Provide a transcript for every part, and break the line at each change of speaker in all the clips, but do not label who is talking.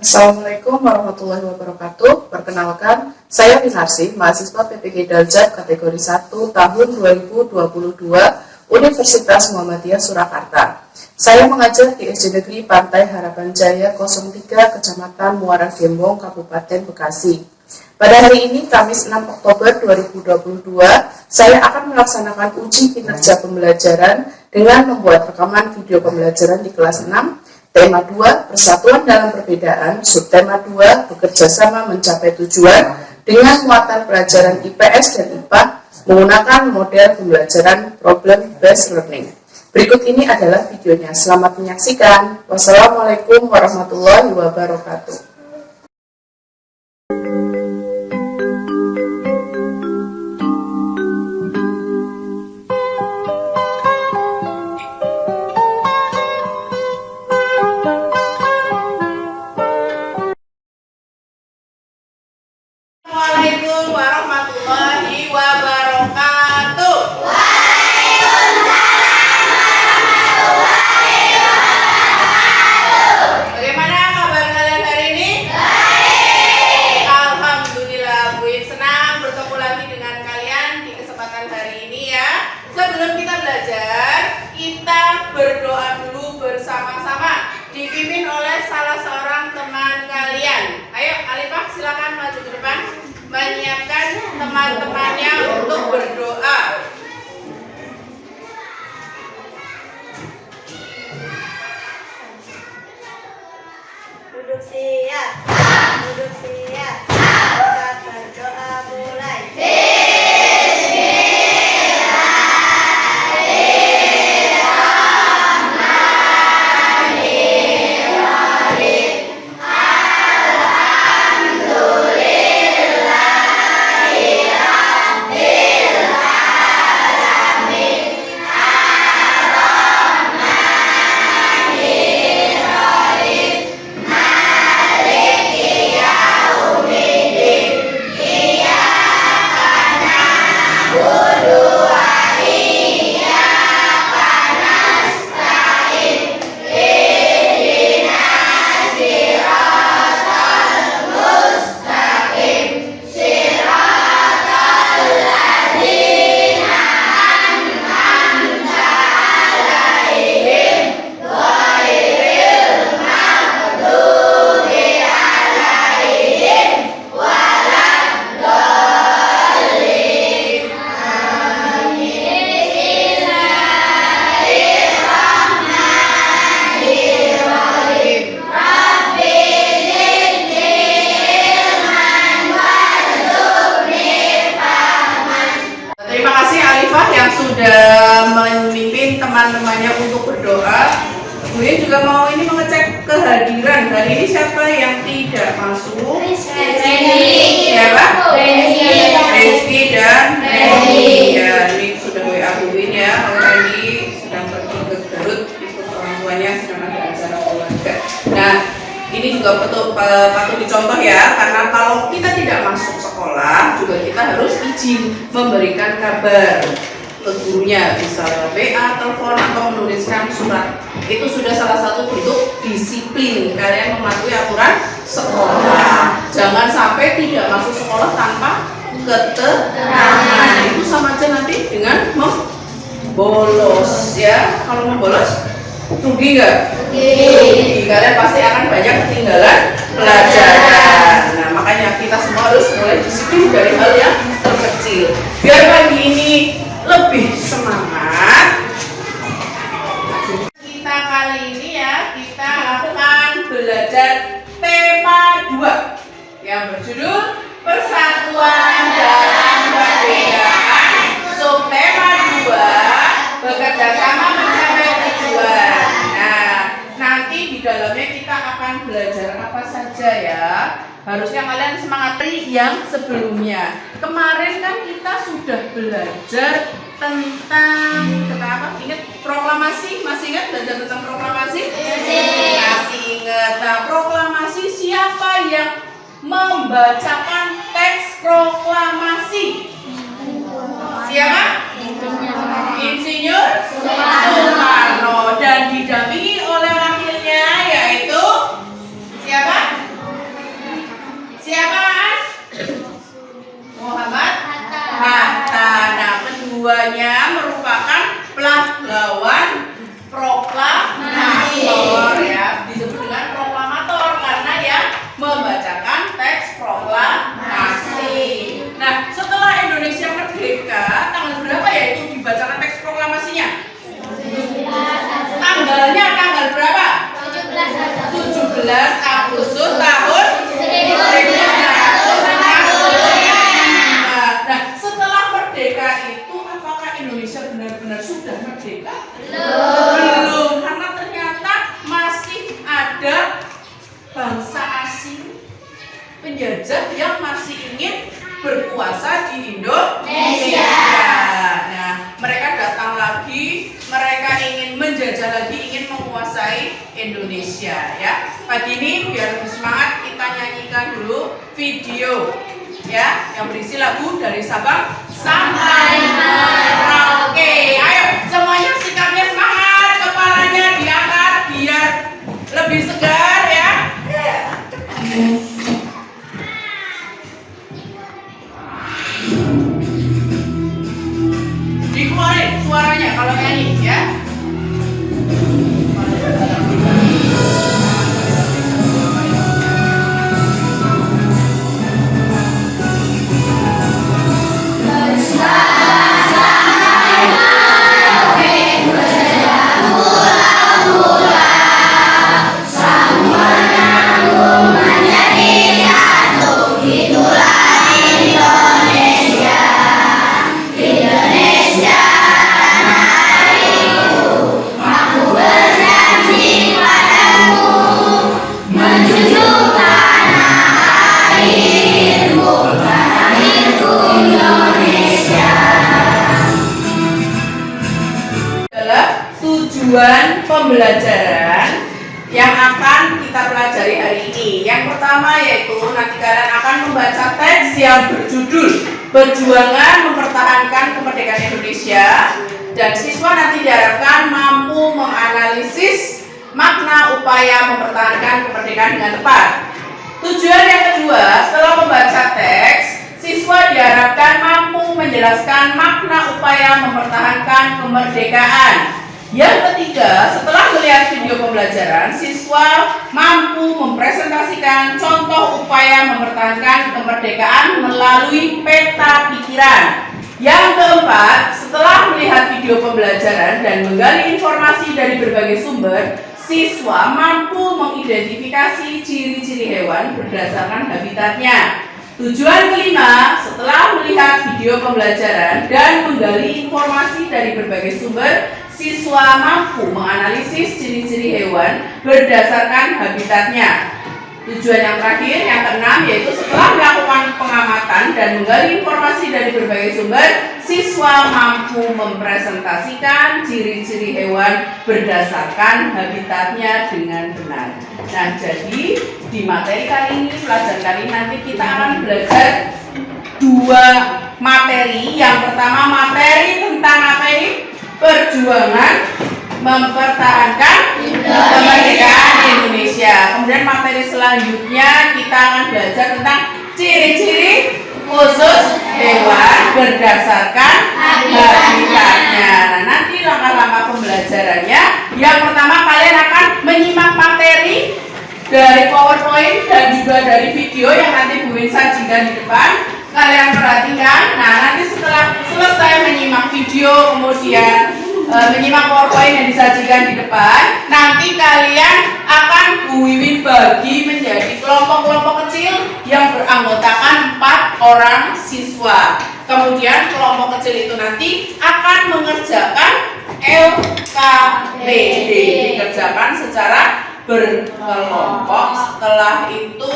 Assalamualaikum warahmatullahi wabarakatuh. Perkenalkan, saya Winarsi, mahasiswa PPG Daljab kategori 1 tahun 2022 Universitas Muhammadiyah Surakarta. Saya mengajar di SD Negeri Pantai Harapan Jaya 03 Kecamatan Muara Gembong, Kabupaten Bekasi. Pada hari ini, Kamis 6 Oktober 2022, saya akan melaksanakan uji kinerja pembelajaran dengan membuat rekaman video pembelajaran di kelas 6. Tema 2, Persatuan dalam Perbedaan. Subtema 2, Bekerja sama mencapai tujuan, dengan muatan pelajaran IPS dan IPA menggunakan model pembelajaran Problem Based Learning. Berikut ini adalah videonya. Selamat menyaksikan. Wassalamualaikum warahmatullahi wabarakatuh.
Assalamualaikum warahmatullahi wabarakatuh. Bagaimana kabar kalian hari ini? Baik. Alhamdulillah, Bu In senang bertemu lagi dengan kalian di kesempatan hari ini ya. Sebelum kita belajar, kita berdoa dulu bersama-sama, dipimpin oleh salah seorang teman kalian. Ayo, Alifah silakan maju ke depan, menyiapkan teman-temannya untuk berdoa.
Duduk siap. Duduk siap. Kita berdoa mulai.
Terima kasih Alifah yang sudah memimpin teman-temannya untuk berdoa. Bu In juga mau ini mengecek kehadiran. Hari ini siapa yang tidak masuk? Siapa? Rizky dan Randy. Ya, ini sudah WA Bu In ya. Kalau Randy sedang pergi ke Garut ikut orang tuanya sedang ada acara keluarga. Nah, ini juga patut dicontoh ya, karena kalau kita tidak masuk sekolah juga kita harus izin memberikan kabar ke gurunya, bisa WA, telepon, atau menuliskan surat. Itu sudah salah satu bentuk disiplin kalian mematuhi aturan sekolah. Jangan sampai tidak masuk sekolah tanpa keterangan. Itu sama aja nanti dengan membolos ya. Kalau membolos rugi nggak? Rugi. Kalian pasti akan banyak ketinggalan pelajaran. Nah, makanya kita semua harus mulai disiplin dari hal yang terkecil. Biar pagi ini lebih semangat. Kita kali ini ya, kita akan belajar tema 2 yang berjudul Persatuan dalam Perbedaan. Subtema 2, Bekerja sama mencapai tujuan. Nah, nanti di dalamnya kita akan belajar apa saja ya. Harusnya kalian semangat yang sebelumnya. Kemarin kan kita sudah belajar tentang apa? Ingat proklamasi? Masih ingat belajar tentang proklamasi? Masih ingat. Nah, proklamasi siapa yang membacakan teks proklamasi? Siapa? Insinyur Soekarno, dan didampingi oleh wakilnya yaitu siapa? penjajah yang masih ingin berkuasa di Indonesia. Nah, mereka datang lagi, mereka ingin menjajah lagi, ingin menguasai Indonesia ya. Pagi ini biar lebih semangat kita nyanyikan dulu video ya yang berisi lagu dari Sabang sampai Merauke. Ayo semuanya sikapnya semangat, kepalanya diangkat biar lebih segar ya. Dikeluarin suaranya kalau nyanyi ya. Tujuan pembelajaran yang akan kita pelajari hari ini. Yang pertama yaitu nanti kalian akan membaca teks yang berjudul Perjuangan Mempertahankan Kemerdekaan Indonesia, dan siswa nanti diharapkan mampu menganalisis makna upaya mempertahankan kemerdekaan dengan tepat. Tujuan yang kedua, setelah membaca teks, siswa diharapkan mampu menjelaskan makna upaya mempertahankan kemerdekaan. Yang ketiga, setelah melihat video pembelajaran, siswa mampu mempresentasikan contoh upaya mempertahankan kemerdekaan melalui peta pikiran. Yang keempat, setelah melihat video pembelajaran dan menggali informasi dari berbagai sumber, siswa mampu mengidentifikasi ciri-ciri hewan berdasarkan habitatnya. Tujuan kelima, setelah melihat video pembelajaran dan menggali informasi dari berbagai sumber, siswa mampu menganalisis ciri-ciri hewan berdasarkan habitatnya. Tujuan yang terakhir, yang keenam, yaitu setelah melakukan pengamatan dan menggali informasi dari berbagai sumber, siswa mampu mempresentasikan ciri-ciri hewan berdasarkan habitatnya dengan benar. Nah, jadi di materi kali ini, pelajaran kali ini nanti kita akan belajar dua materi. Yang pertama materi tentang apa ini? Perjuangan mempertahankan kemerdekaan Indonesia. Kemudian materi selanjutnya kita akan belajar tentang ciri-ciri khusus hewan berdasarkan habitatnya. Nah, nanti langkah-langkah pembelajarannya. Yang pertama, kalian akan menyimak materi dari PowerPoint dan juga dari video yang nanti Bu Win sajikan di depan. Kalian perhatikan. Nah, nanti setelah selesai menyimak video, kemudian menyimak PowerPoint yang disajikan di depan, nanti kalian akan Bu Wiwin bagi menjadi kelompok-kelompok kecil yang beranggotakan 4 orang siswa. Kemudian kelompok kecil itu nanti akan mengerjakan LKPD, dikerjakan secara berkelompok. Setelah itu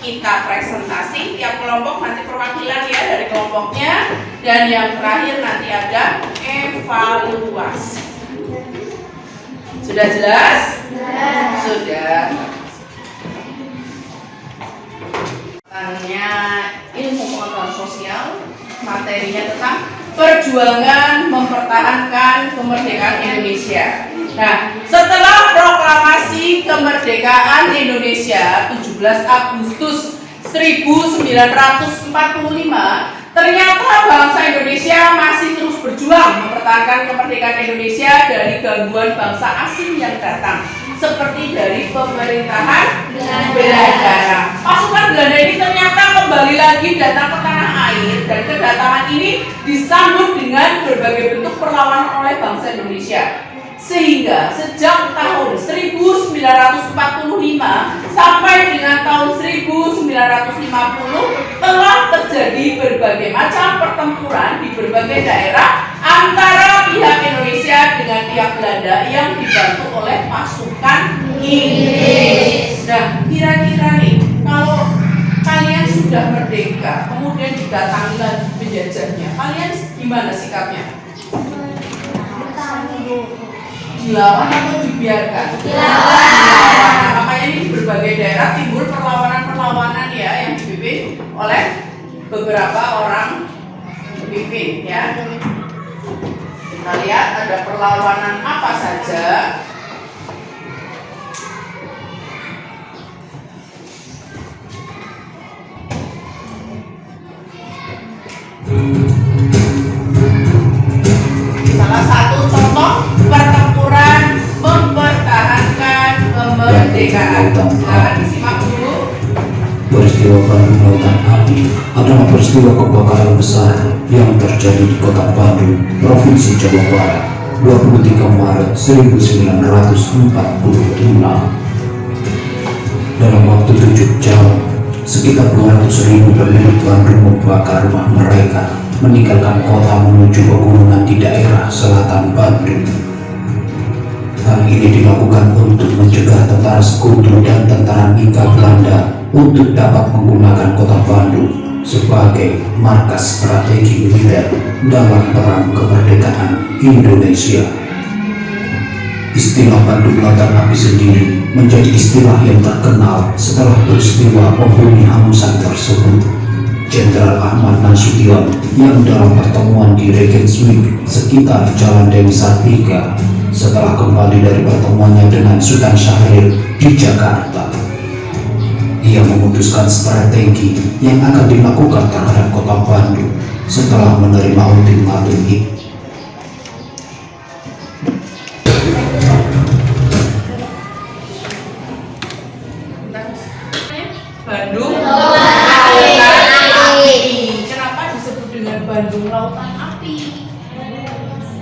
kita presentasi tiap kelompok, nanti perwakilan ya dari kelompoknya, dan yang terakhir nanti ada evaluasi. Sudah jelas? Sudah. Tanya ilmu pengetahuan sosial, materinya tentang perjuangan mempertahankan kemerdekaan Indonesia. Nah, setelah proklamasi kemerdekaan Indonesia 17 Agustus 1945, ternyata bangsa Indonesia masih terus berjuang mempertahankan kemerdekaan Indonesia dari gangguan bangsa asing yang datang, seperti dari pemerintahan Belanda. Pasukan Belanda ini ternyata kembali lagi datang ke tanah air, dan kedatangan ini disambut dengan berbagai bentuk perlawanan oleh bangsa Indonesia. Sehingga sejak tahun 1945 sampai dengan tahun 1950 telah terjadi berbagai macam pertempuran di berbagai daerah antara pihak Indonesia dengan pihak Belanda yang dibantu oleh pasukan Inggris. Nah, kira-kira nih, kalau kalian sudah merdeka, kemudian didatangi lagi penjajahnya, kalian gimana sikapnya? Dilawan atau dibiarkan? Dilawan. Nah, makanya ini di berbagai daerah timbul perlawanan-perlawanan ya yang dipimpin oleh beberapa orang pemimpin ya. Kita lihat ada perlawanan apa saja. Salah satu contoh pertempuran mempertahankan kemerdekaan. Silakan disimak dulu.
Peristiwa Bandung Lautan Api adalah peristiwa kebakaran besar yang terjadi di Kota Bandung, Provinsi Jawa Barat, 23 Maret 1946. Dalam waktu 7 jam, sekitar 200.000 penduduk Bandung membakar rumah mereka, meninggalkan kota menuju pegunungan di daerah selatan Bandung. Hal ini dilakukan untuk mencegah tentara sekutu dan tentara Inka Belanda untuk dapat menggunakan kota Bandung sebagai markas strategi militer dalam perang kemerdekaan Indonesia. Istilah Bandung Lautan Api sendiri menjadi istilah yang terkenal setelah peristiwa pembumi hangusan tersebut. Jenderal Ahmad Nasution yang dalam pertemuan di Regensburg sekitar Jalan Dewi Sartika setelah kembali dari pertemuannya dengan Sultan Syahrir di Jakarta, ia memutuskan strategi yang akan dilakukan terhadap kota Bandung setelah menerima ultimatum itu.
Bandung Lautan Api. Kenapa disebut dengan Bandung Lautan Api?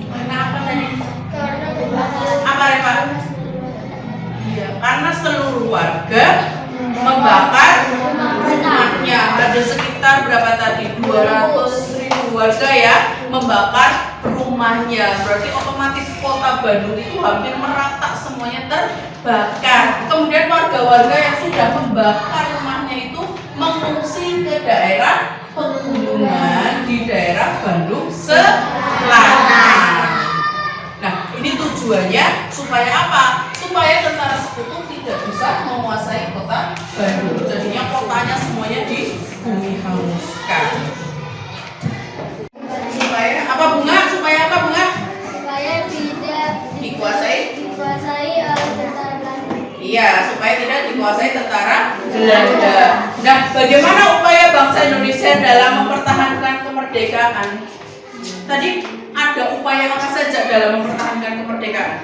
Karena apa tadi? Apa Reva? Iya, karena seluruh warga membakar rumahnya. Ada sekitar berapa tadi? 200.000 warga ya membakar rumahnya. Berarti otomatis kota Bandung itu hampir merata, semuanya terbakar. Kemudian warga-warga yang sudah membakar rumahnya itu mengungsi ke daerah pegunungan di daerah Bandung Selatan. Nah, ini tujuannya supaya apa? Supaya tentara sekutu tidak bisa menguasai kota Bandung. Jadinya kotanya semuanya dibumi hanguskan. Supaya apa bunga? Supaya apa bunga?
Supaya tidak
Dikuasai?
dikuasai oleh tentara Belanda.
Iya, supaya tidak dikuasai tentara Belanda. Nah, bagaimana upaya bangsa Indonesia dalam mempertahankan kemerdekaan? Tadi ada upaya apa saja dalam mempertahankan kemerdekaan?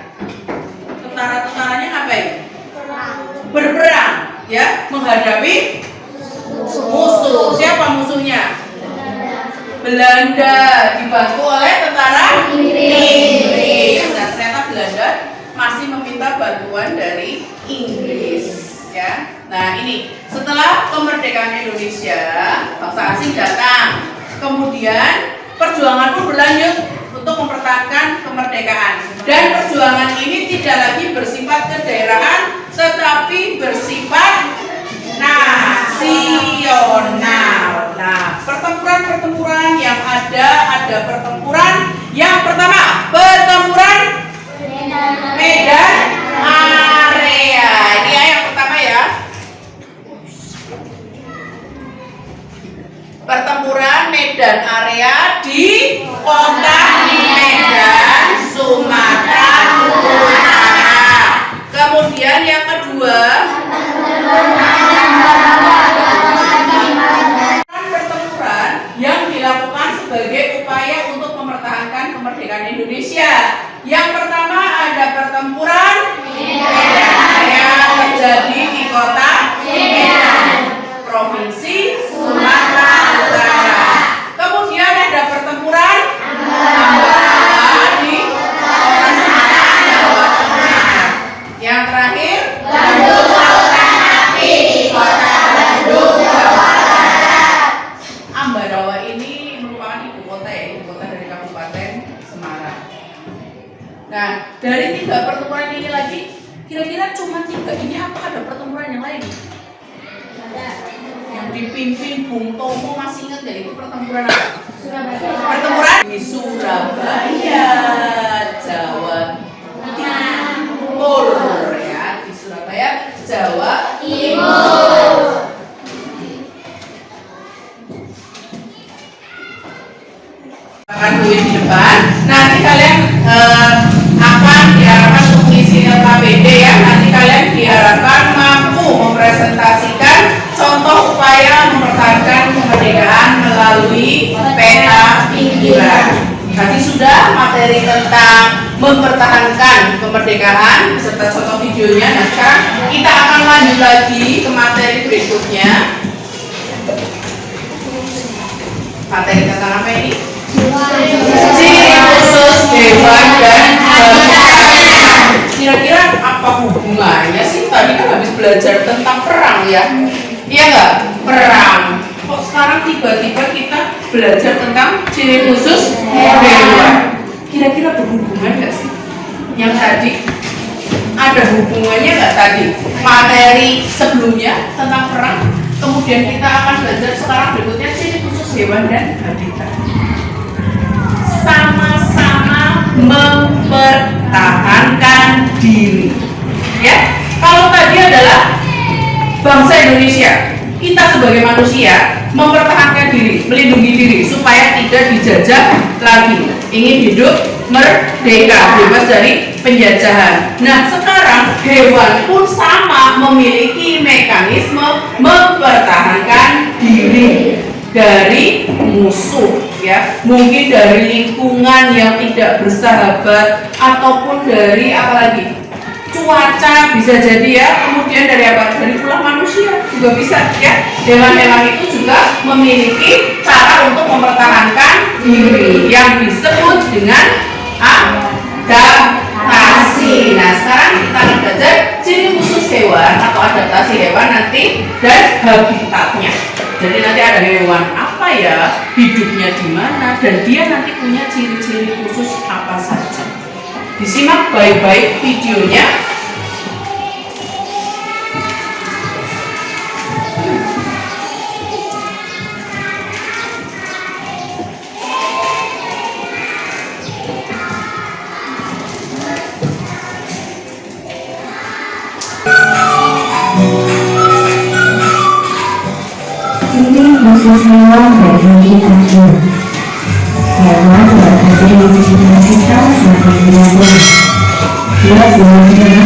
Tentara-tentaranya ngapain? Berperang, ya, menghadapi musuh. Siapa musuhnya? Belanda, dibantu oleh tentara Inggris. Nah, ternyata Belanda masih meminta bantuan dari Inggris, ya. Nah, ini setelah kemerdekaan Indonesia, bangsa asing datang. Kemudian perjuangan pun berlanjut untuk mempertahankan kemerdekaan. Dan perjuangan ini tidak lagi bersifat kedaerahan, tetapi bersifat nasional. Nah, pertempuran-pertempuran yang ada pertempuran yang pertama, pertempuran Medan Area. Ini yang pertama ya. Pertempuran Medan Area di kota Medan, Sumatera Utara. Kemudian yang kedua, pertempuran yang dilakukan sebagai upaya untuk mempertahankan kemerdekaan Indonesia. Yang pertama ada pertempuran Medan Area terjadi di kota Medan, Provinsi Sumatera Utara. Kemudian ada pertempuran Ambarawa di kota Semarang, Jawa Tengah. Yang terakhir Bandung dipimpin Bung Tomo. Masih ingat nggak itu pertempuran apa? Pertempuran di Surabaya, Jawa Timur ya, di Surabaya, Jawa Timur. Akan duit di depan. Nanti kalian akan diharapkan untuk mengisi LKPD ya. Nanti kalian diharapkan mampu mempresentasikan contoh upaya mempertahankan kemerdekaan melalui peta pikiran. Tadi sudah materi tentang mempertahankan kemerdekaan beserta contoh videonya. Nah sekarang kita akan lanjut lagi ke materi berikutnya. Materi tentang apa ini? Ciri khusus hewan dan habitat. Kira-kira apa hubungannya sih? Tadi kan habis belajar tentang perang ya. Iya nggak? Perang. Kok sekarang tiba-tiba kita belajar tentang ciri khusus hewan? Kira-kira berhubungan nggak sih? Yang tadi ada hubungannya nggak tadi? Materi sebelumnya tentang perang, kemudian kita akan belajar sekarang berikutnya ciri khusus hewan dan habitat. Sama-sama mempertahankan diri. Ya, kalau tadi adalah bangsa Indonesia, kita sebagai manusia mempertahankan diri, melindungi diri supaya tidak dijajah lagi, ingin hidup merdeka, bebas dari penjajahan. Nah, sekarang hewan pun sama memiliki mekanisme mempertahankan diri dari musuh ya, mungkin dari lingkungan yang tidak bersahabat ataupun dari apalagi cuaca bisa jadi ya, kemudian dari apa, dari ulah manusia juga bisa ya. Hewan-hewan itu juga memiliki cara untuk mempertahankan diri yang disebut dengan adaptasi. Nah sekarang kita akan belajar ciri khusus hewan atau adaptasi hewan nanti dan habitatnya. Jadi nanti ada hewan apa ya, hidupnya di mana, dan dia nanti punya ciri-ciri khusus apa saja. Disimak baik-baik videonya.
Ciri khusus hewan dan habitatnya. Hewan beridentifikasikan sebagai binatang. Dia biasanya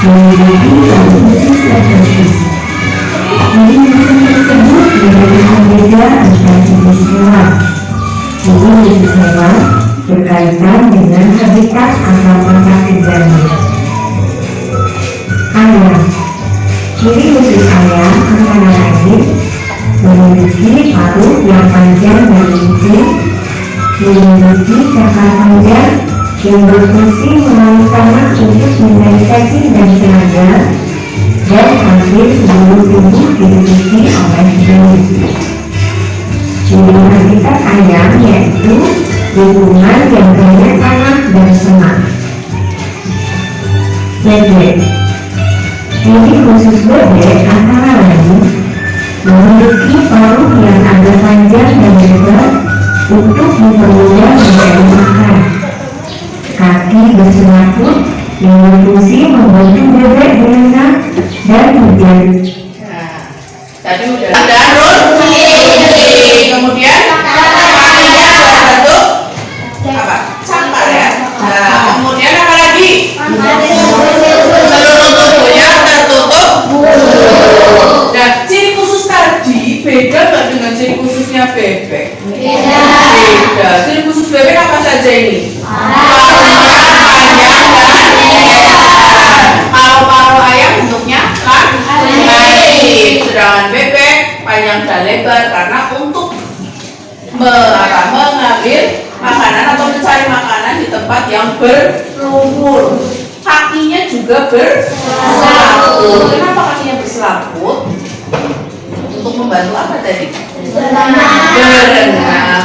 memiliki bau khusus tertentu. Ciri khusus tersebut memberikan beda antar jenis hewan. Ciri khusus hewan berkaitan dengan habitat atau tempat tinggalnya. Ayam. Ciri khusus ayam antara lain memiliki paruh yang panjang dan licin, memiliki cakar panjang yang berfungsi melalui tanah untuk mencari cacing dan serangga, dan hampir seluruh tubuh diliputi oleh belut. Ciri habitat ayam yaitu lingkungan yang banyak tanah dan semak. Bebek. Ciri khusus bebek antara lain memiliki paruh yang agak panjang dan lebar untuk mempermudah mencari makan. Kaki berselaput yang berfungsi membantu bebek berenang dan berjalan.
Nah, tadi udah kemudian bentuk apa? Campar ya. Nah, kemudian apa lagi? Seluruh tubuhnya tertutup bulu. Dan ciri khusus tadi beda nggak dengan ciri khususnya bebek? Beda. Ciri khusus bebek apa saja ini? Panjang dan lebar. Paruh-paruh ayam bentuknya lancip, sedangkan bebek panjang dan lebar karena untuk mengambil makanan atau mencari makanan di tempat yang berlumpur. Kakinya juga berselaput. Kenapa kakinya berselaput? Untuk membantu apa tadi? Berenang.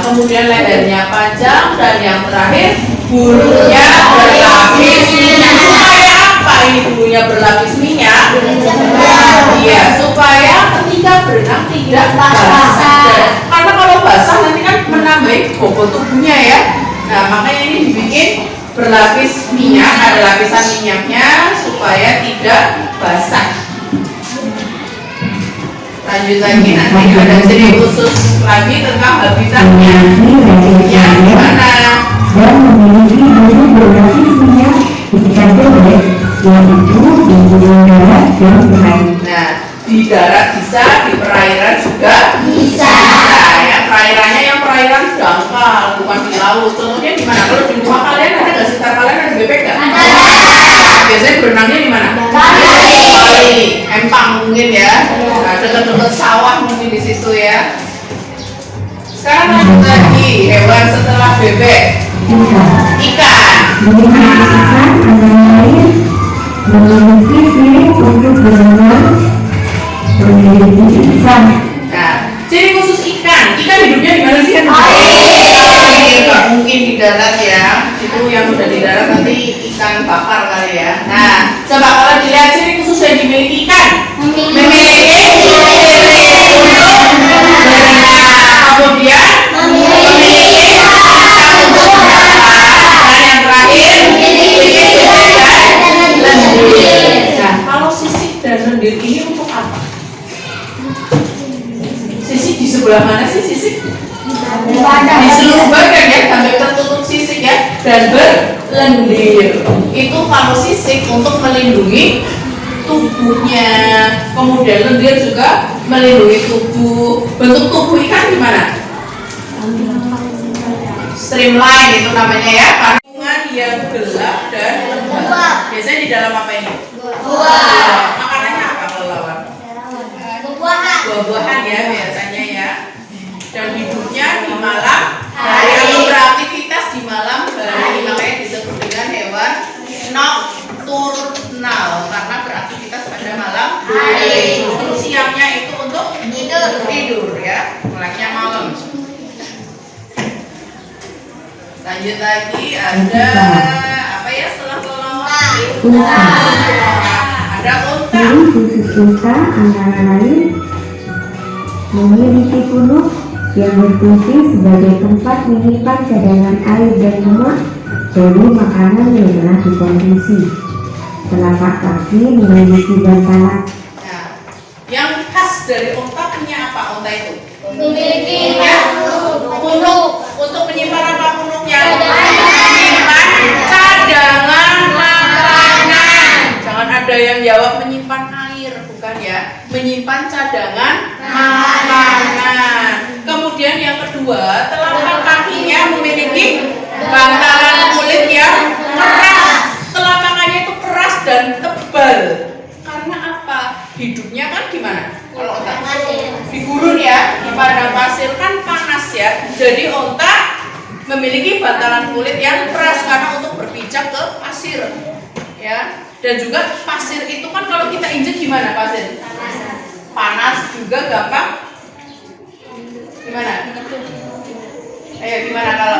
Kemudian lehernya panjang dan yang terakhir bulunya berlapis minyak. Supaya apa ini bulunya berlapis minyak? Iya, supaya ketika berenang tidak berlapis minyak, ada lapisan minyaknya supaya tidak basah. Lanjut lagi, nanti ada ciri khusus lagi tentang habitatnya. Yang mana?
Dan memiliki bulu berlapis minyak di sekitar bebek, yaitu di gunung darat dan perairan.
Nah, di darat bisa, di perairan juga bisa. Ya, perairannya yang perairan dangkal, bukan di laut. Contohnya di mana? Kalau di rumah kalian ada nggak, sekitar kalian ada bebek nggak? Biasanya berenangnya di mana? Kali, empang mungkin ya. Nah, dekat-dekat sawah mungkin di situ ya. Sekarang lanjut lagi, hewan setelah bebek. Ikan.
Ikan antara lain memiliki sirip untuk berenang, memiliki lisan.
Nah, ciri khusus ikan hidupnya di mana sih? Nggak mungkin di darat ya. Itu yang udah di darat nanti ikan bakar kali ya. Nah, coba kalau dilihat ciri khusus yang dimiliki ikan, memiliki kemudian memiliki untuk dan yang terakhir memiliki sisik dan lendir. Nah, kalau sisik dan lendir ini untuk apa? Sisik di sebelah mana sih sisik? Di seluruh badan ya, sampai tertutup sisik ya, dan berlendir. Itu kalau sisik untuk melindungi tubuhnya, kemudian lendir juga melindungi tubuh. Bentuk tubuh ikan gimana? Streamline itu namanya ya, kandungan yang gelap dan lembab. Biasanya di dalam apa ini? Makanannya apa kalau lawan? Buah-buahan ya biasanya ya. Dan hidupnya di malam hari atau beraktivitas di malam hari, makanya disebut dengan hewan nokturnal karena beraktivitas pada malam hari. Terus siangnya itu untuk tidur ya, meleknya malam. Lanjut lagi, ada apa ya setelah kelelawar? Ada unta.
Ciri khusus unta antara lain memiliki punuk yang berfungsi sebagai tempat menyimpan cadangan air dan lemak dari makanan yang telah dikonsumsi. Telapak kaki memiliki bantalan.
Nah, yang khas dari unta punya apa unta itu?
Memiliki
Punuk. Untuk menyimpan apa punuknya? Menyimpan cadangan makanan. Jangan ada yang jawab menyimpan air, bukan ya? Menyimpan cadangan makanan. Kemudian yang kedua, telapak kakinya memiliki bantalan kulit yang keras. Telapakannya itu keras dan tebal. Karena apa? Hidupnya kan gimana? Kalau onta di gurun ya, di padang pasir kan panas ya. Jadi onta memiliki bantalan kulit yang keras karena untuk berpijak ke pasir, ya. Dan juga pasir itu kan kalau kita injek gimana pasir? Panas juga gampang. Gimana? Ayo gimana kalau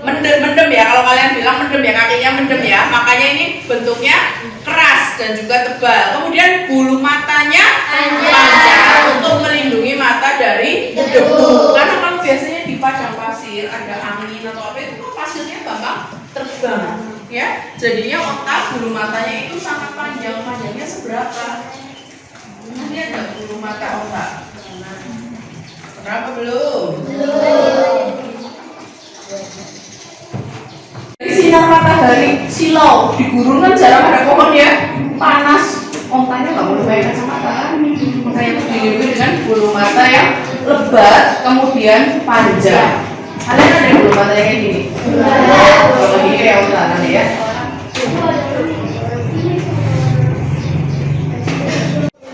mendem ya, kalau kalian bilang mendem ya, kakinya mendem ya, makanya ini bentuknya keras dan juga tebal. Kemudian bulu matanya panjang untuk melindungi mata dari debu. Karena kalau biasanya di padang pasir ada angin atau apa itu pasirnya gampang terbang ya. Jadinya otak bulu matanya itu sangat panjang. Panjangnya seberapa? Ini ada bulu mata otak. Berapa belum? Sinar matahari silau di gurun kan jarang ada pohon ya, panas, ontanya nggak boleh pakai kacamata, makanya dilindungi dengan bulu mata yang lebat kemudian panjang. Kalian ada bulu mata yang kayak gini? Kalau gini kayak onta nanti ya.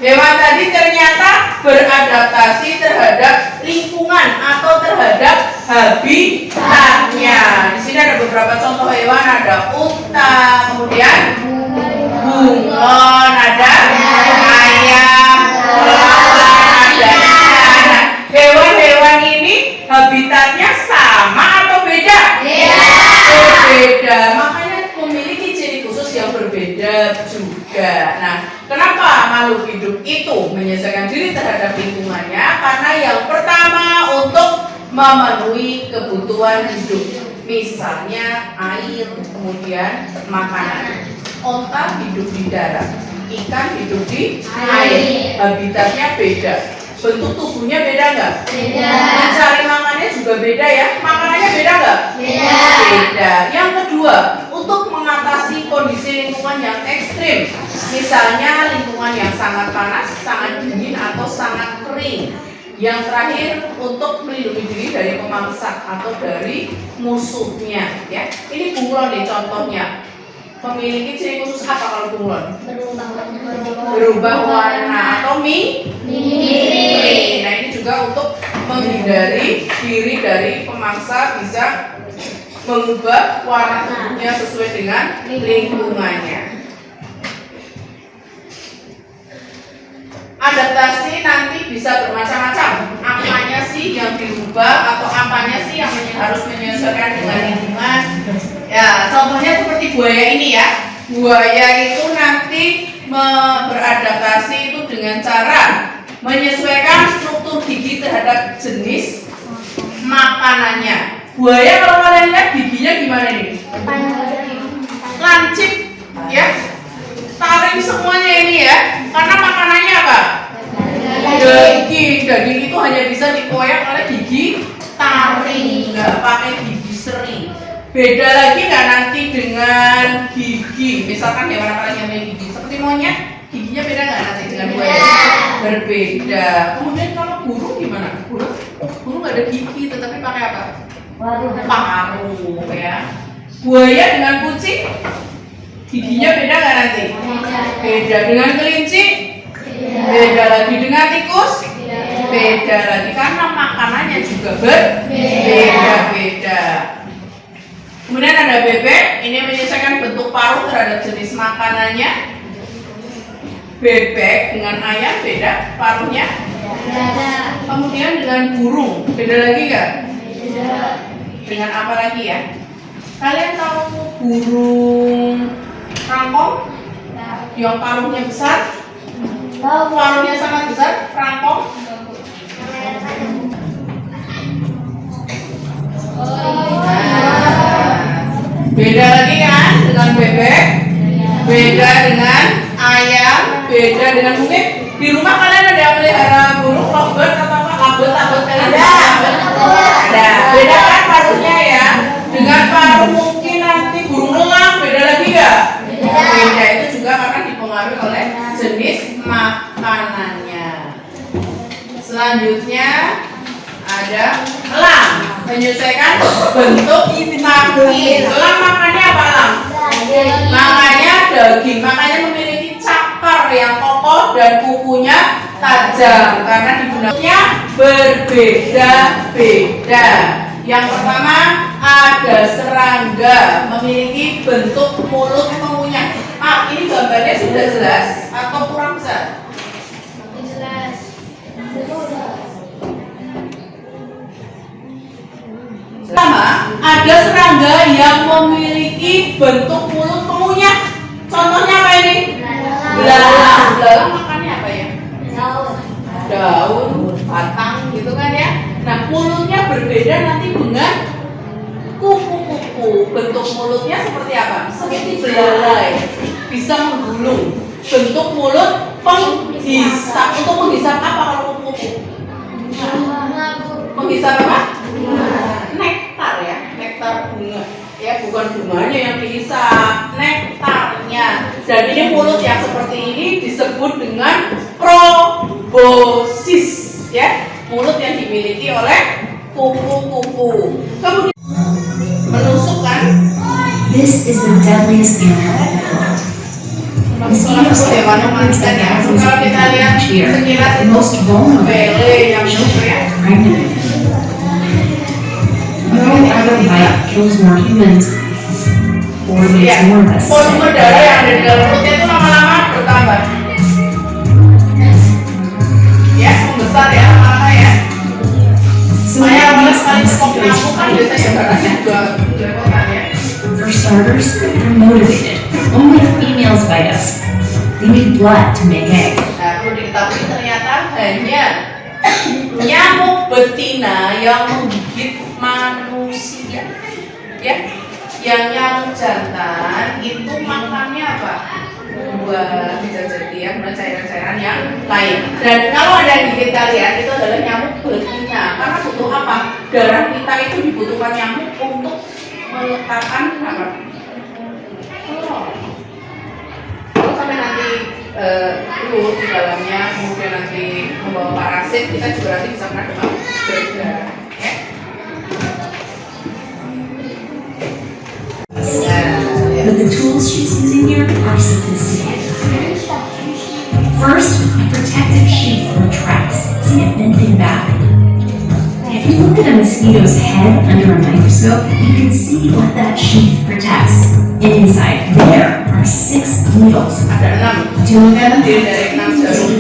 Hewan tadi ternyata beradaptasi terhadap lingkungan atau terhadap habitatnya. Di sini ada beberapa contoh hewan, ada unta, kemudian bunglon, ada ayam, kelelawar, ada ikan. Hewan-hewan ini habitatnya sama atau beda? Berbeda. Makanya memiliki ciri khusus yang berbeda juga. Nah, kenapa makhluk hidup itu menyesuaikan diri terhadap lingkungannya? Karena yang pertama untuk memenuhi kebutuhan hidup. Misalnya air, kemudian makanan. Onta hidup di darat, ikan hidup di air. Habitatnya beda. Bentuk tubuhnya beda nggak?
Beda.
Mencari makannya juga beda ya? Makanannya beda nggak?
Beda.
Beda. Yang kedua, untuk mengatasi kondisi lingkungan yang ekstrim, misalnya lingkungan yang sangat panas, sangat dingin, atau sangat kering. Yang terakhir, untuk melindungi diri dari pemangsa atau dari musuhnya. Ya, ini bunglon nih contohnya. Memiliki ciri khusus apa kalau bunglon? Berubah warna atau mimikri. Nah, ini juga untuk menghindari diri dari pemangsa, bisa mengubah warna tubuhnya sesuai dengan lingkungannya. Adaptasi nanti bisa bermacam-macam. Apanya sih yang dirubah atau apanya sih yang harus menyesuaikan dengan lingkungan? Ya, contohnya seperti buaya ini ya. Buaya itu nanti beradaptasi itu dengan cara menyesuaikan struktur gigi terhadap jenis makanannya. Buaya kalau kalian lihat giginya gimana nih? Lancip, ya. Taring semuanya ini ya. Karena makanannya apa? Daging. Daging itu hanya bisa dikoyak oleh gigi taring, nggak pakai gigi seri. Beda lagi nggak nanti dengan gigi? Misalkan hewan apa lagi yang punya gigi? Seperti monyet, giginya beda nggak nanti dengan buaya? Berbeda. Kemudian kalau burung gimana? Burung nggak ada gigi, tetapi pakai apa? Paruh, ya. Buaya dengan kucing, giginya beda nggak nanti? Beda. Dengan kelinci, beda lagi. Dengan tikus, beda lagi. Karena makanannya juga berbeda-beda. Kemudian ada bebek, ini menyesuaikan bentuk paruh terhadap jenis makanannya. Bebek dengan ayam beda paruhnya. Kemudian dengan burung, beda lagi nggak? Dengan apa lagi ya? Kalian tahu burung rangkong yang paruhnya besar? Paruhnya sangat besar, rangkong. Beda lagi kan dengan bebek, beda dengan ayam, beda dengan mungkin di rumah kalian ada yang pelihara burung lovebird atau apa? Abet kalian ada. Beda kan paruhnya ya? Dengan paruh mungkin nanti burung elang, beda lagi nggak? Beda itu juga karena dipengaruhi oleh jenis makanannya. Selanjutnya ada elang, menyesuaikan bentuk kaki. Elang makannya apa elang? Makannya daging, makanya memiliki cakar yang kokoh dan kukunya tajam karena digunakannya berbeda-beda. Yang pertama ada serangga, memiliki bentuk mulut mengunyah. Ini gambarnya sudah jelas atau kurang besar? Pertama, ada serangga yang memiliki bentuk mulut pengunyah. Contohnya apa ini? Belalang. Belalang makannya apa ya? Daun, batang gitu kan ya. Nah, mulutnya berbeda nanti dengan kuku-kuku. Bentuk mulutnya seperti apa? Seperti belalai. Bisa menggulung. Bentuk mulut penghisap. Untuk menghisap apa kalau kuku-kuku? Menghisap apa? Nektar ya, nektar bunga. Ya, bukan bunganya yang dihisap, nektarnya. Dan ini mulut yang seperti ini disebut dengan proboscis, ya, mulut yang dimiliki oleh kupu-kupu. Kemudian menusuk kan?
This is the deadliest animal in the world. Mosquitoes are
mematikan ya. Kalau kita lihat sekilas itu
most vulnerable
bele yang besar ya.
pregnant. No other bite kills more humans or
Ya,
makes more of us
volume
sick.
darah yang ada di dalam perutnya itu lama-lama bertambah. Ya, membesar ya, lama-lama ya.
So
Saya awalnya
these
sekali sekop
mosquitoes
nyamuk kan biasanya darahnya juga belepotan ya.
For starters, they're motivated. Only females bite us. They need blood to make eggs.
Nah, perlu diketahui ternyata hanya nyamuk betina yang menggigit manusia. ya. Yang nyamuk jantan itu makannya apa? Buah, bisa jadi ya, kemudian cairan-cairan yang lain. Dan kalau ada gigit kalian itu adalah nyamuk betina. Karena butuh apa? Darah kita itu dibutuhkan nyamuk untuk meletakkan apa? Kalau sampai nanti flu di dalamnya, kemudian nanti membawa parasit, kita juga nanti bisa kena demam berdarah.
But the tools she's using here are sophisticated. First, a protective sheath for traps. See it bending back. If you look at a mosquito's head under a microscope, you can see what that sheath protects. And inside there are 6 needles.
Ada 6.
2 of them
Terdiri dari 6 jarum.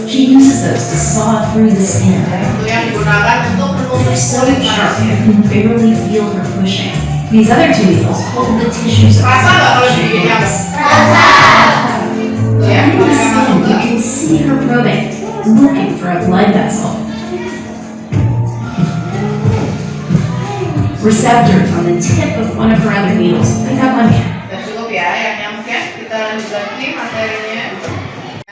She uses those to saw through the skin.
Itu yang digunakan untuk
They're
menutup
so
kulit
sharp
manusia.
you can barely feel her pushing. These other 2 needles hold the tissues of
Rasa nggak kalau
she
digigit nyamuk?
makes.
Ya,
In the
kalau
skin,
nyamuk
you can see her probing, looking for a blood vessel. Receptors on the tip of one of her other needles pick up on you.
Sudah cukup ya yang nyamuknya. Kita lanjut lagi materinya.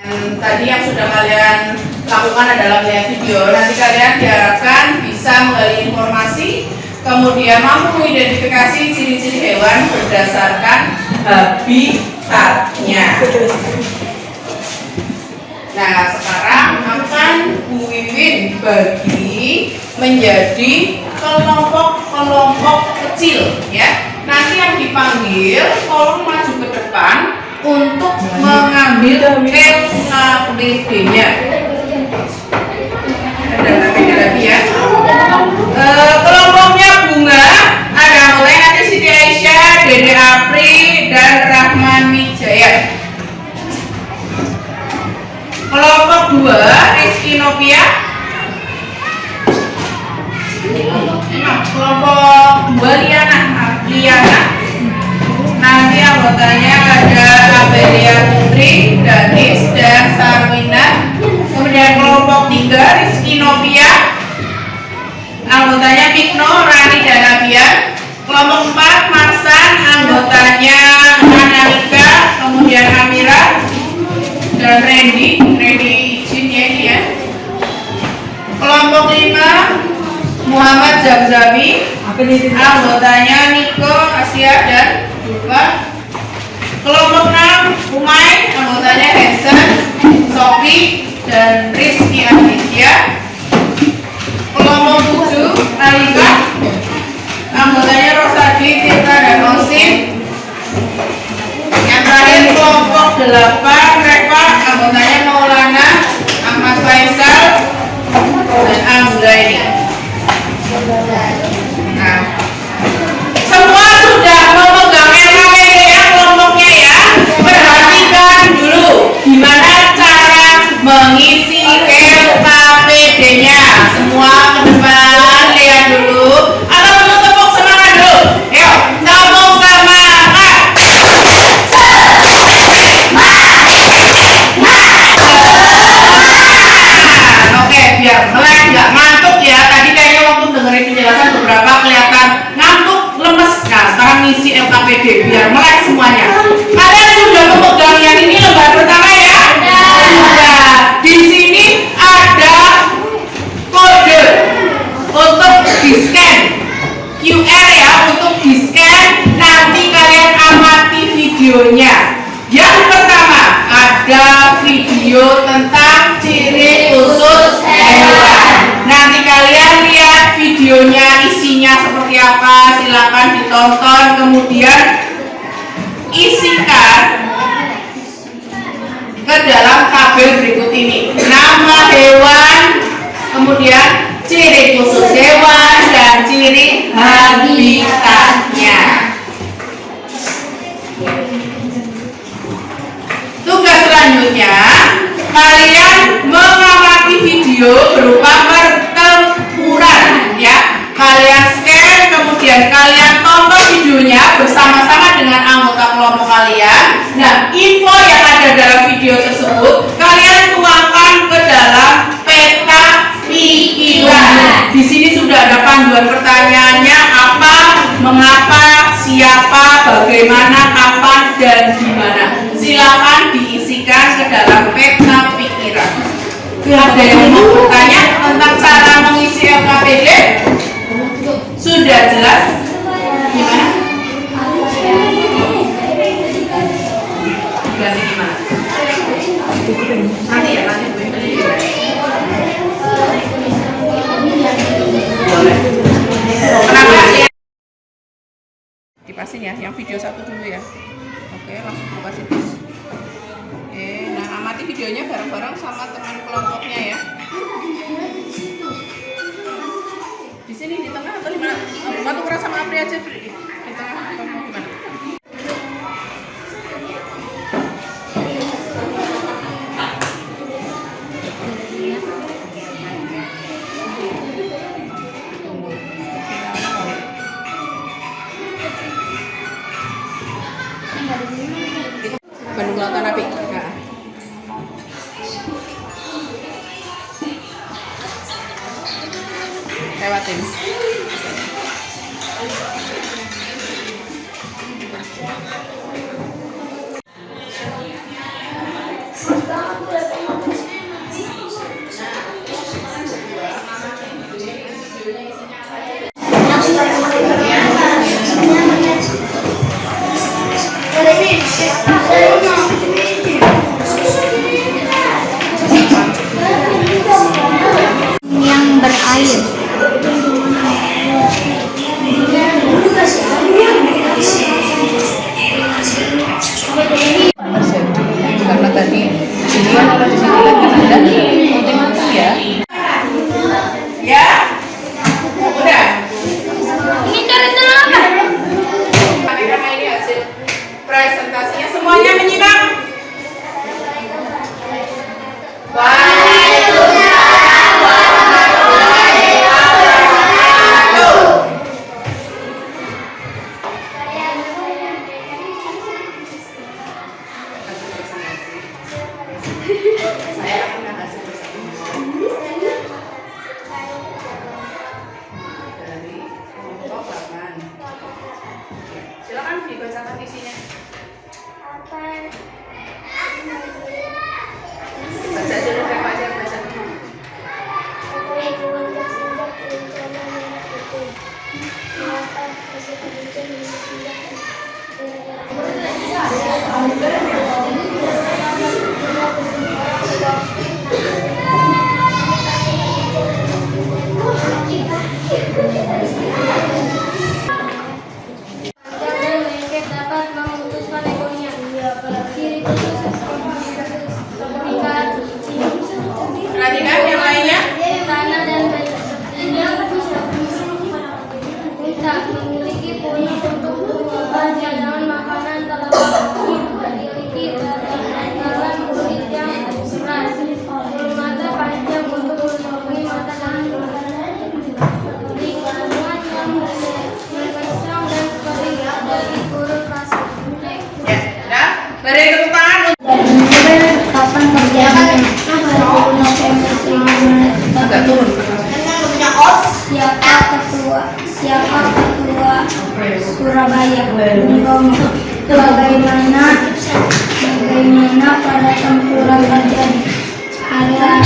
Dan tadi yang sudah kalian lakukan adalah melihat video. Nanti kalian diharapkan bisa menggali informasi, kemudian mampu mengidentifikasi ciri-ciri hewan berdasarkan habitatnya. Nah, sekarang akan Bu Wiwin bagi menjadi kelompok-kelompok kecil ya. Nanti yang dipanggil tolong maju ke depan untuk mengambil KPD-nya. Ada KPD lagi ya. Kelompoknya Bunga, ada mulai nanti Siti Aisyah, Dede Apri, dan Rahman Wijaya. Kelompok 2, Rizky Novia. Kelompok 2, Liana. Nanti anggotanya ada Abelia Putri, Danis, dan Sarwina. Kemudian kelompok 3, Rizky Novia. Anggotanya Mikno, Rani, dan Nabian. Kelompok 4, Marsan. Anggotanya Analika, kemudian Amira, dan Randy izin ya ini ya. Kelompok 5, Muhammad Zamzami. Anggotanya Niko, Asia, dan Dupa. Kelompok 6, Umay. Anggotanya Hansen, Sofi, dan Rizky Aditya. Kelompok 7, Alika. Anggotanya Rosadi, Tirta, dan Osin. Yang terakhir kelompok 8, Reva. Anggotanya Maulana, Ahmad Faisal, dan Anggraini. Nah, semua sudah memegang LKPD ya kelompoknya ya. Perhatikan dulu gimana cara mengisi LKPD-nya. Semua ke depan, lihat dulu. Atau perlu tepuk semangat dulu. Ayo, tepuk semangat. Oke, biar melek nggak ngantuk ya. Tadi kayaknya waktu dengerin penjelasan beberapa kelihatan ngantuk, lemes. Nah, sekarang ngisi LKPD biar melek semuanya. Kalian sudah memegang yang ini lembar pertama ya? Sudah. Di sini ada kode untuk di-scan. QR ya, untuk di-scan. Nanti kalian amati videonya. Yang pertama ada video tentang ciri khusus hewan. Nanti kalian lihat videonya, isinya seperti apa, silakan ditonton. Kemudian isikan ke dalam tabel berikut ini: nama hewan, kemudian ciri khusus hewan, dan ciri habitatnya. Tugas selanjutnya, kalian mengamati video berupa pertempuran ya. Kalian scan, kemudian kalian tonton videonya bersama-sama dengan anggota kelompok kalian. Nah, info yang ada dalam video tersebut kalian tuangkan ke dalam peta pikiran. Di sini sudah ada panduan pertanyaannya, apa, mengapa, Ada yang mau bertanya tentang cara mengisi LKPD? Sudah jelas? Gimana? Ganti gimana? Nanti ya, nanti gue beli. Boleh. Kenapa ya? Dipasin ya, yang video satu dulu ya. Oke, langsung buka situs. Oke, nah amati videonya bareng-bareng sama teman kelompoknya ya. Di sini di tengah atau di mana? Batu keras sama Apri aja, Bri. Di tengah atau mau gimana? Bandung Lautan Api. Nah. Lewatin.
Yang berair.
Karena tadi ini kalau di sini kan ada multi ya.
Ya? Udah?
Ini cara apa?
Karena ini hasil presentasinya semuanya menyimak. Waalaikumsalam warahmatullahi wabarakatuh. Saya akan hasil presentasi dari kelompok 8. Silakan dibacakan isinya. Baca dulu, Reva aja baca dulu.
Dapat memutuskan egonya.
Perhatikan yang lainnya.
Tanah dan benda tidak memiliki fungsi untuk cadangan makanan terlebih memiliki dalam kulit yang keras, bermata panjang untuk melindungi mata dan lingkungan yang mengesang dan kering dari kurun pasir.
Ya, sudah. Beri tepuk tangan.
Kapan kerjanya?
Agak turun.
Siapa ketua Surabaya? Bagaimana pada tempuran terjadi? Area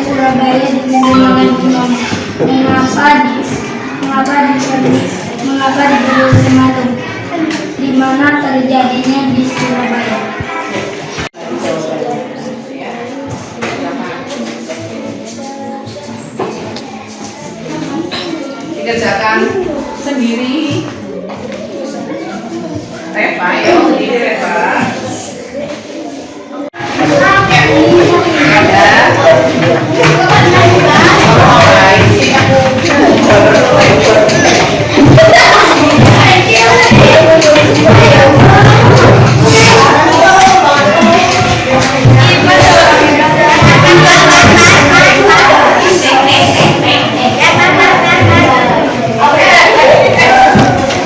Surabaya dengan mengapa diberi ultimatum? Di mana terjadinya di Surabaya?
Dikerjakan sendiri. Reva, ya sendiri Reva.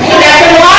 Sudah semua?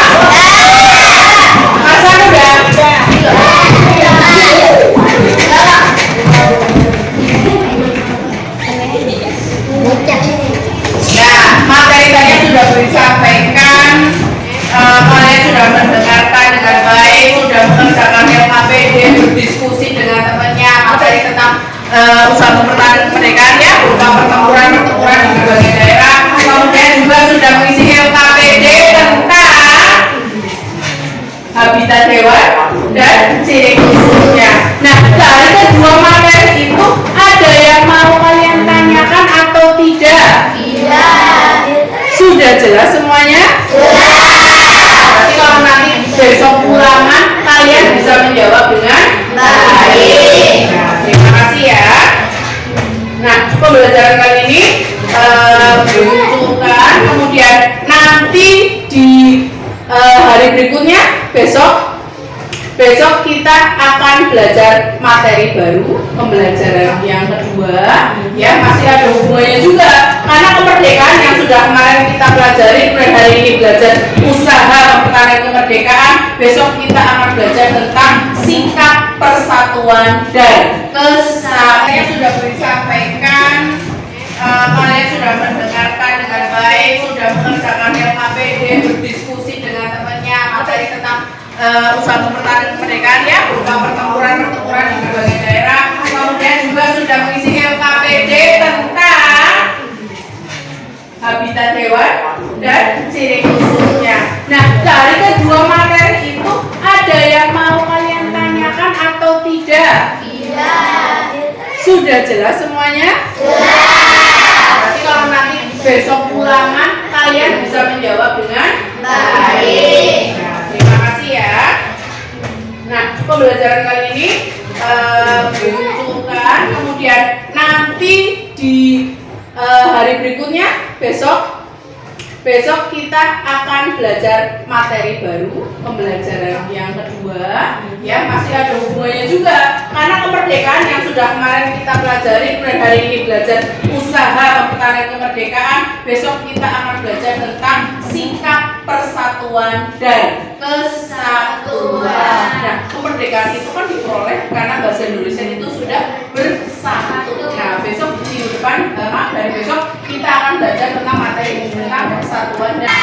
jelas semuanya? Berarti kalau nanti besok ulangan kalian bisa menjawab dengan baik. Nah, terima kasih ya. Nah, pembelajaran kali ini diuntukkan, kemudian nanti di hari berikutnya besok kita akan belajar materi baru, pembelajaran yang kedua, ya masih ada hubungannya juga karena kemerdekaan yang sudah kemarin kita pelajari, kemudian hari ini belajar usaha mempertahankan kemerdekaan, besok kita akan belajar tentang sikap persatuan dan kesatuan. Saya sudah disampaikan, kalian sudah mendengarkan dengan baik, sudah mengerjakan LKPD, berdiskusi dengan temannya materi tentang usaha mempertahankan kemerdekaan ya, berupa pertempuran di berbagai daerah. Kemudian juga sudah mengisi LKPD tentang habitat hewan dan ciri khususnya. Nah, dari kedua materi itu ada yang mau kalian tanyakan atau tidak? Tidak. Sudah jelas semuanya? Jelas. Berarti kalau nanti besok ulangan kalian bisa menjawab dengan baik. Terima kasih ya. Nah, pembelajaran kali ini diuntukkan, kemudian nanti di hari berikutnya besok kita akan belajar materi baru, pembelajaran yang kedua, ya masih ada hubungannya juga karena kemerdekaan yang sudah kemarin kita pelajari, kemudian hari ini belajar usaha mempertahankan kemerdekaan, besok kita akan belajar tentang sikap persatuan dan kesatuan. Nah, kemerdekaan itu kan diperoleh karena bahasa Indonesia itu sudah bersatu. Nah, besok di depan, dari besok kita akan belajar tentang materi tentang persatuan dan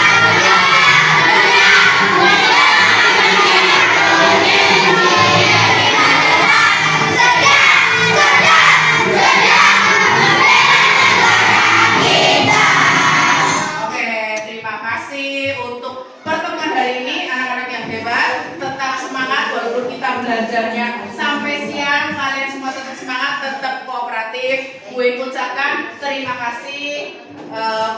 belajarnya sampai siang. Kalian semua tetap semangat, tetap kooperatif. Uin ucapkan terima kasih.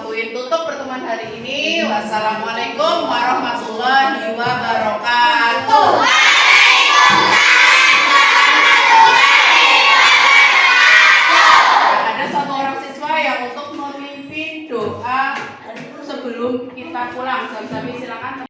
Uin tutup pertemuan hari ini. Wassalamualaikum warahmatullahi wabarakatuh. Ada satu orang siswa yang untuk memimpin doa sebelum kita pulang. Sami-sami silakan.